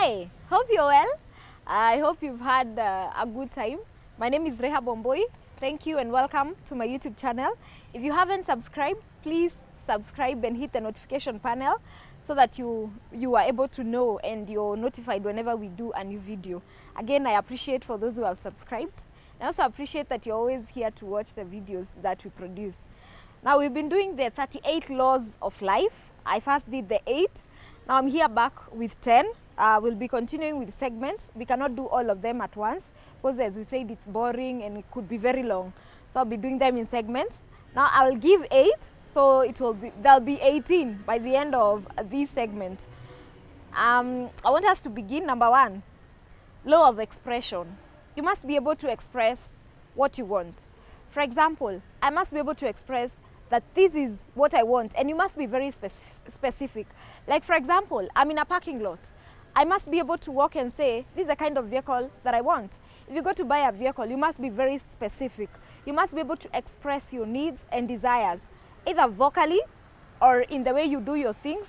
Hi, hope you're well. I hope you've had a good time. My name is Reha Bomboi. Thank you and welcome to my YouTube channel. If you haven't subscribed, please subscribe and hit the notification panel so that you are able to know and you're notified whenever we do a new video. Again, I appreciate for those who have subscribed. I also appreciate that you're always here to watch the videos that we produce. Now, we've been doing the 38 laws of life. I first did the 8. Now I'm here back with 10. We'll be continuing with segments. We cannot do all of them at once because, as we said, it's boring and it could be very long. So I'll be doing them in segments. Now I'll give 8, so there'll be 18 by the end of these segments. I want us to begin. Number 1, law of expression. You must be able to express what you want. For example, I must be able to express that this is what I want, and you must be very specific. Like, for example, I'm in a parking lot. I must be able to walk and say, this is the kind of vehicle that I want. If you go to buy a vehicle, you must be very specific. You must be able to express your needs and desires, either vocally or in the way you do your things,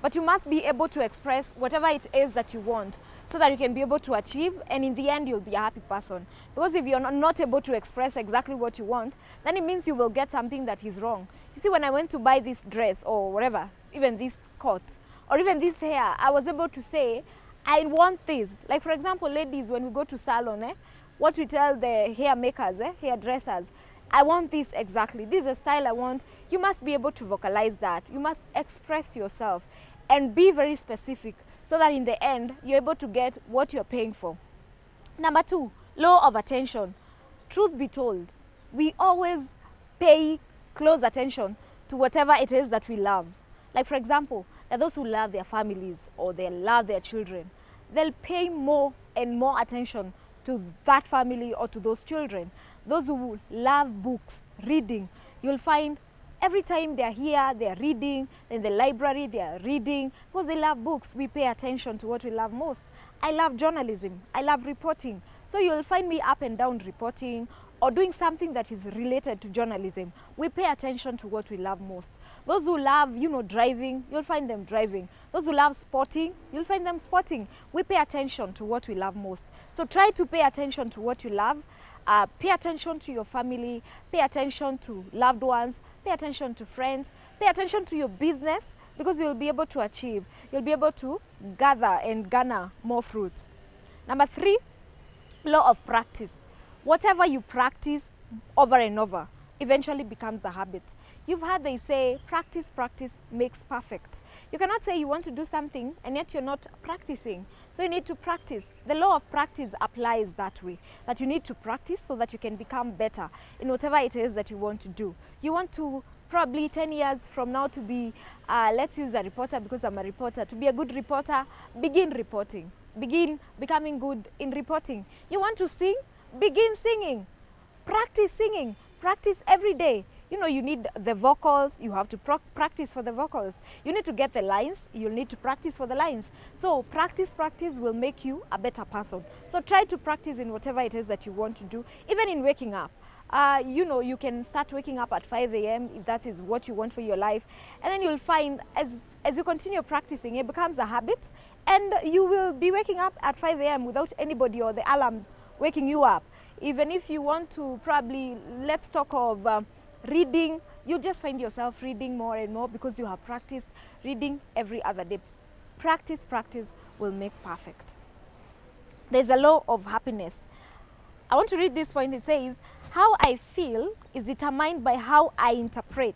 but you must be able to express whatever it is that you want so that you can be able to achieve, and in the end, you'll be a happy person. Because if you're not able to express exactly what you want, then it means you will get something that is wrong. You see, when I went to buy this dress or whatever, even this coat, or even this hair, I was able to say, I want this. Like, for example, ladies, when we go to salon, what we tell the hair makers, hairdressers, I want this exactly. This is the style I want. You must be able to vocalize that. You must express yourself and be very specific so that in the end, you're able to get what you're paying for. Number 2, law of attention. Truth be told, we always pay close attention to whatever it is that we love. Like, for example, there are those who love their families or they love their children. They'll pay more and more attention to that family or to those children. Those who love books, reading, you'll find every time they're here, they're reading, in the library, they're reading, because they love books. We pay attention to what we love most. I love journalism. I love reporting. So you'll find me up and down reporting or doing something that is related to journalism. We pay attention to what we love most. Those who love, driving, you'll find them driving. Those who love sporting, you'll find them sporting. We pay attention to what we love most. So try to pay attention to what you love. Pay attention to your family. Pay attention to loved ones. Pay attention to friends. Pay attention to your business, because you'll be able to achieve. You'll be able to gather and garner more fruits. Number 3, law of practice. Whatever you practice over and over eventually becomes a habit. You've heard they say, practice makes perfect. You cannot say you want to do something and yet you're not practicing. So you need to practice. The law of practice applies that way, that you need to practice so that you can become better in whatever it is that you want to do. You want to probably 10 years from now to be, let's use a reporter because I'm a reporter. To be a good reporter, begin reporting. Begin becoming good in reporting. You want to sing? Begin singing. Practice singing. Practice every day. You need the vocals, you have to practice for the vocals. You need to get the lines, you'll need to practice for the lines. So practice will make you a better person. So try to practice in whatever it is that you want to do, even in waking up. You can start waking up at 5 a.m. if that is what you want for your life. And then you'll find as you continue practicing, it becomes a habit, and you will be waking up at 5 a.m. without anybody or the alarm waking you up. Even if you want to probably, let's talk of reading, you just find yourself reading more and more because you have practiced reading every other day. Practice will make perfect. There's a law of happiness. I want to read this point. It says, how I feel is determined by how I interpret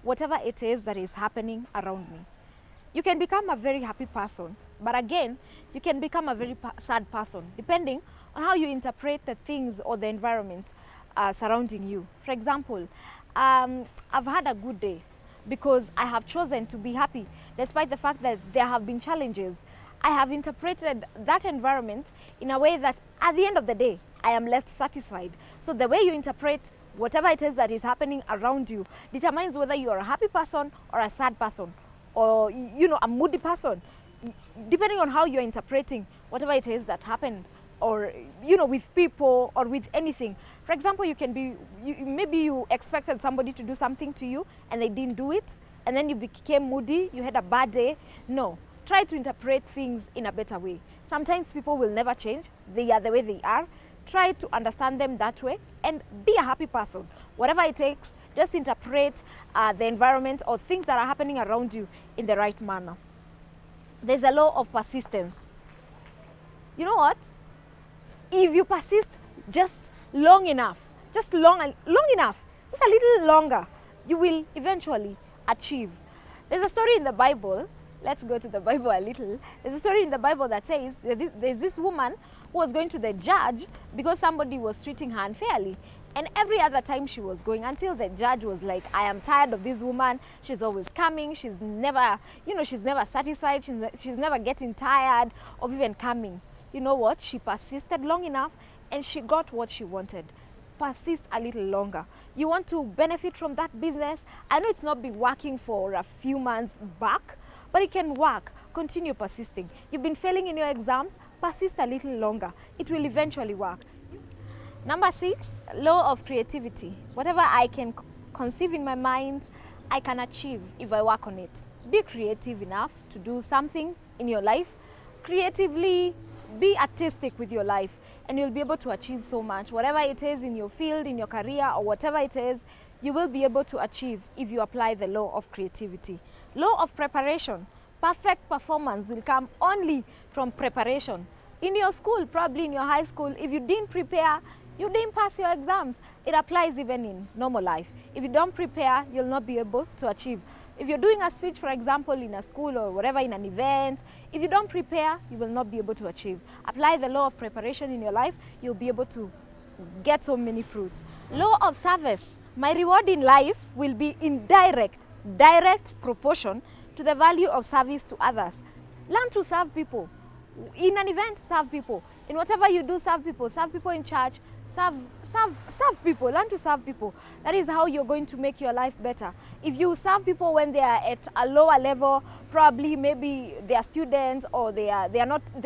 whatever it is that is happening around me. You can become a very happy person, but again, you can become a very sad person, depending on how you interpret the things or the environment surrounding you. For example, I've had a good day because I have chosen to be happy despite the fact that there have been challenges. I have interpreted that environment in a way that at the end of the day, I am left satisfied. So the way you interpret whatever it is that is happening around you determines whether you are a happy person or a sad person or, a moody person, depending on how you're interpreting whatever it is that happened, or with people or with anything. For example, you can be, maybe you expected somebody to do something to you and they didn't do it, and then you became moody, you had a bad day. No, try to interpret things in a better way. Sometimes people will never change. They are the way they are. Try to understand them that way and be a happy person. Whatever it takes, just interpret the environment or things that are happening around you in the right manner. There's a law of persistence. You know what? If you persist just long enough, just long enough, just a little longer, you will eventually achieve. There's a story in the Bible. Let's go to the Bible a little. There's a story in the Bible that says there's this woman who was going to the judge because somebody was treating her unfairly. And every other time she was going, until the judge was like, I am tired of this woman. She's always coming. She's never, she's never satisfied. She's never getting tired of even coming. You know what? She persisted long enough and she got what she wanted. Persist a little longer. You want to benefit from that business. I know it's not been working for a few months back, but it can work. Continue persisting. You've been failing in your exams. Persist a little longer. It will eventually work. Number 6, law of creativity. Whatever I can conceive in my mind, I can achieve if I work on it. Be creative enough to do something in your life. Creatively, be artistic with your life and you'll be able to achieve so much. Whatever it is in your field, in your career, or whatever it is, you will be able to achieve if you apply the law of creativity. Law of preparation. Perfect performance will come only from preparation. In your school, probably in your high school, if you didn't prepare, you didn't pass your exams. It applies even in normal life. If you don't prepare, you'll not be able to achieve. If you're doing a speech, for example, in a school or whatever, in an event, if you don't prepare, you will not be able to achieve. Apply the law of preparation in your life, you'll be able to get so many fruits. Law of service. My reward in life will be in direct proportion to the value of service to others. Learn to serve people. In an event, serve people. In whatever you do, serve people. Serve people in church. Serve people. Learn to serve people. That is how you're going to make your life better. If you serve people when they are at a lower level, probably maybe they are students or they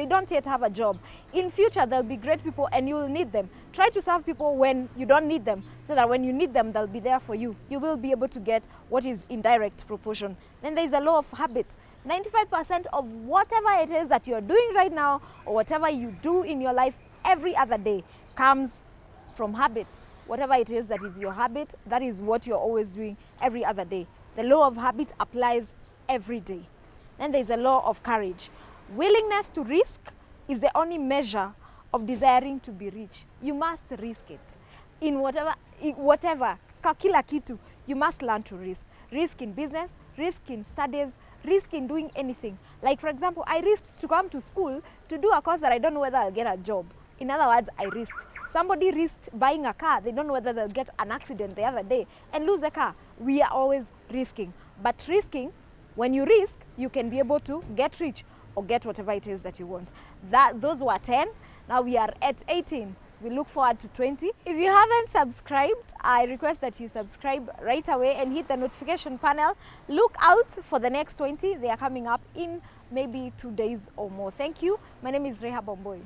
don't yet have a job. In future, they'll be great people and you will need them. Try to serve people when you don't need them, so that when you need them, they'll be there for you. You will be able to get what is in direct proportion. Then there's a law of habit. 95% of whatever it is that you're doing right now or whatever you do in your life every other day comes from habit. Whatever it is that is your habit, that is what you're always doing every other day. The law of habit applies every day. Then there's a law of courage. Willingness to risk is the only measure of desiring to be rich. You must risk it. In whatever, kila kitu, you must learn to risk. Risk in business, risk in studies, risk in doing anything. Like for example, I risked to come to school to do a course that I don't know whether I'll get a job. In other words, I risked. Somebody risked buying a car. They don't know whether they'll get an accident the other day and lose the car. We are always risking. But risking, when you risk, you can be able to get rich or get whatever it is that you want. Those were 10. Now we are at 18. We look forward to 20. If you haven't subscribed, I request that you subscribe right away and hit the notification panel. Look out for the next 20. They are coming up in maybe 2 days or more. Thank you. My name is Reha Bomboy.